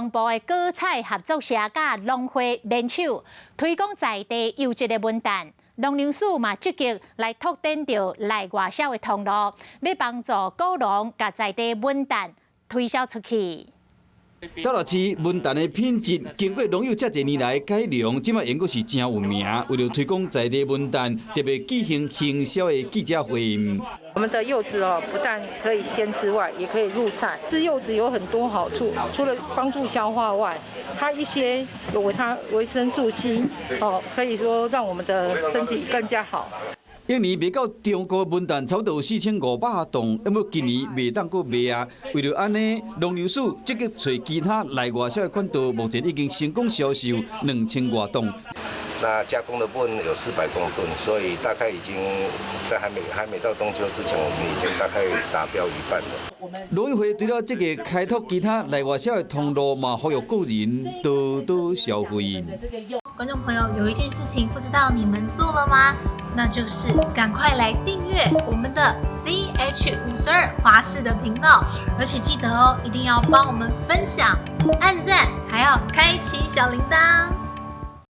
中部的果菜合作社甲农会联手推广在地优质的文旦。农粮署嘛积极来拓展着内外销的通路，要帮助果农甲在地文旦推销出去。大乐市文旦的品质经过农友这侪年来的改良，即卖应该是真有名。为了推广在地文旦，特别举行行销的记者会。我们的柚子不但可以鲜吃外，也可以入菜。吃柚子有很多好处，除了帮助消化外，它一些有它维生素 C， 可以说让我们的身体更加好。一年卖到中国文旦差不多有4500吨，那么今年未当搁卖啊。为了安尼，农粮署积极找其他内外销的管道，目前已经成功销售2000多吨。那加工的部分有400公吨，所以大概已经在还没到中秋之前，我们已经大概达标一半了。农业会除了积极开拓其他内外销的通路，嘛呼吁个人多多消费。观众朋友，有一件事情不知道你们做了吗？那就是赶快来订阅我们的 CH52华视的频道，而且记得一定要帮我们分享、按赞，还要开启小铃铛。